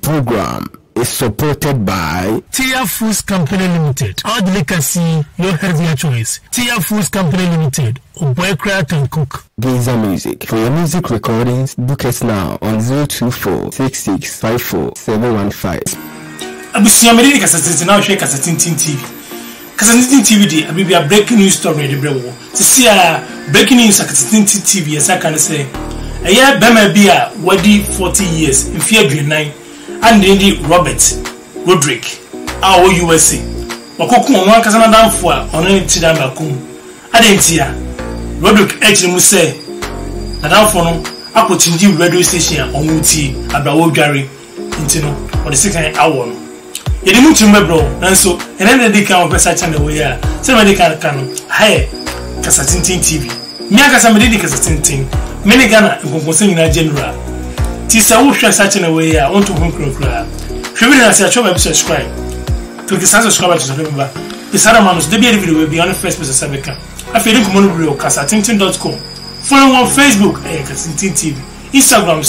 program is supported by Tia Foods Company Limited. Our delicacy, your healthier choice. Tia Foods Company Limited. Boy Crack and Cook. Gazer Music. For your music recordings, book us now on 024-6654-715. Abusia Medini Casatin now shake Casatin TV. Casatin TV day, I be a breaking news story the brewo. To see a breaking news at Casatin TV, as I can say. A year Bema Bia, Wadi 40 years, in fear grade 9, and Indy Robert Roderick, our USA. Wakoku one Casana down for on any Tidamakum. Adentia Roderick actually must say, and down for no, I put in the radio station on Muti, about Gary, Intino, or the second hour. You didn't to my bro, and so, and then they come up with such an way. Somebody can hire Casatin TV. Miaka somebody Casatin. Many Ghana in Concourse general. Tisa will share such a way I want to home crowd. Tribune as I show subscribe. Click the subscribe to remember. The Saramanus, the video will be on the first person Sabeca. I feel in Common Casatintin.com. Follow on Facebook, Casatintin TV. Instagram,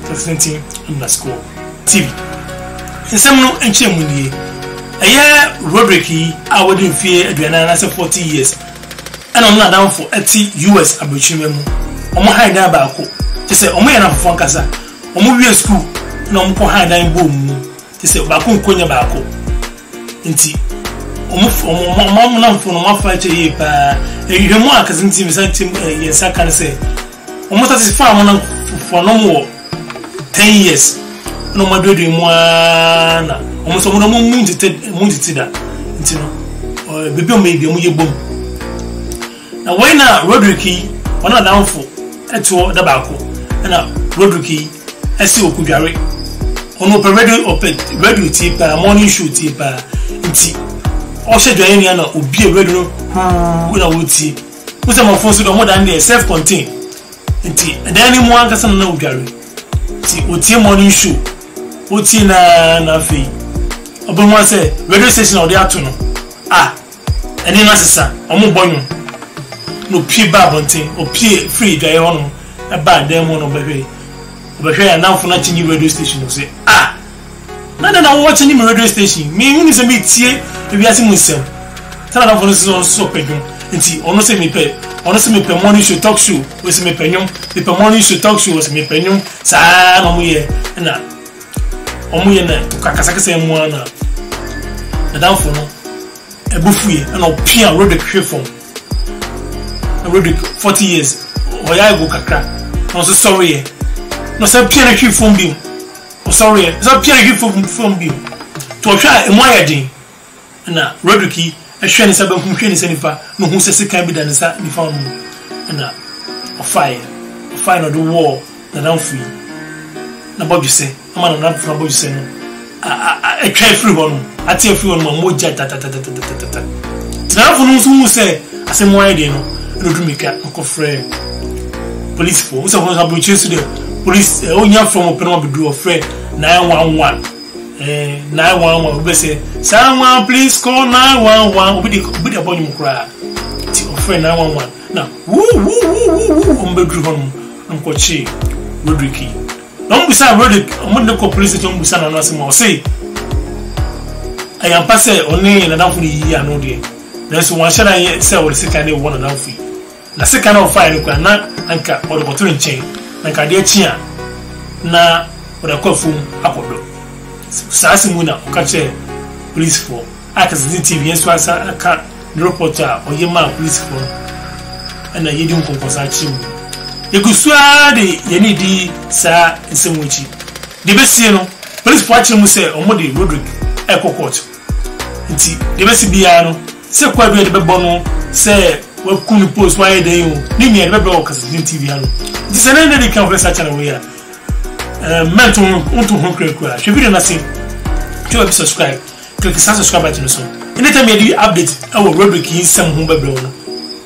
Casatintin_TV. In some no ancient money. A year, Roderick, I wouldn't fear Adriana as 40 years. And I'm not down for 80 US Abuchimemo. Omo hide da ba ko ti se omo yana fofon kasa omo wie school na omo ko hide da bom mu ti se ba ko nkonya ba ko nti omo na mfo no mafa che yi pa ehwemu akazi nti misantim yensa kan se omo satisfy mo na fofo no mo 10 years no mo dodo mu ana omo so mo no mu ntiti da nti no bebe o me bi omo ye bom na when na Roderick ona down for eto da bako na Roderick esi okudware ono pe radio tipa morning show tipa nti o she dwan ni na obi radio no na wuti wo se mo fon so do more than self contained nti dan ni mo anka san na odware nti o tie morning show o tie na fe obomo se radio station o de ato no eni na sesa o mo bonyo no pie babontin o pie free dry hono e ba dem no behwe ya now for na chinyi radio station say na watching him radio station me woni se me tie e wi ase musem tana na for so pedun nti ono se me pe morning show talk show we se me penyum me pe morning show talk show we se me penyum sa na mo ye na omo ye na kakasa kasa mu na down for no e bofuye na o pia road the phone Roderick 40 years oya go kakra no so sorry no say pia na phone bi o sorry so pia na phone bi to hwa emo ayedin na Roderick e hwe ni sabe hwe ni senifa no hu sese kan bi da ni sa ni fa no na o fire no the war na down free na bobu say ama na bobu say no a try free one ati free one mo ja ta na fu no so say asemo ayedin no Rodumika uncle friend police for so when we choose the police onya from open up do of friend 911 911 we say someone please call 911 we the about you cry of friend 911 now woo bedru hon uncle chi Roderick don't be say Roderick am the police station be say na no say I am pass only na down for the year no there there's one share I say we say can one down for na second of fire kwa na anka odokoto nchen anka de chia na odakofu akodo sasa mu na okache police for akazi TV enso asa aka reporter oyema police for ana yedi nkonkosa chi mu egusua de yeni di sa ensemuchi de besie no police for achi mu se omode Roderick ekokot nti de besi bia no se kwa bi de bebo no se we kunu post why dey you ni me be o Casatintin TV hano this is another kind of research channel we are meant to home crowd she video na say to subscribe click the subscribe button so anytime you do update our Roderick in some home be no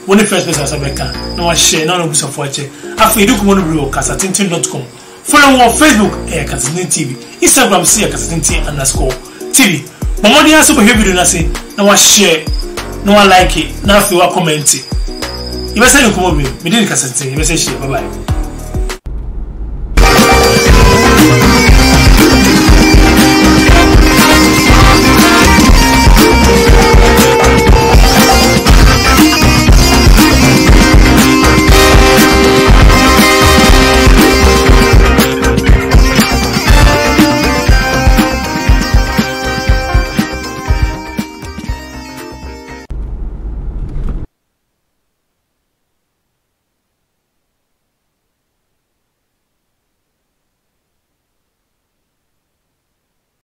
when the first person Sabeka no wa share na no busa for che afa edu ko no bi o Casatintin.com follow on Facebook Casatintin TV Instagram Casatintin_TV momodi aso be video na say na wa share no one like it. Now if you are commenting, you better say you come over. Me didn't Casatintin. You better say bye bye.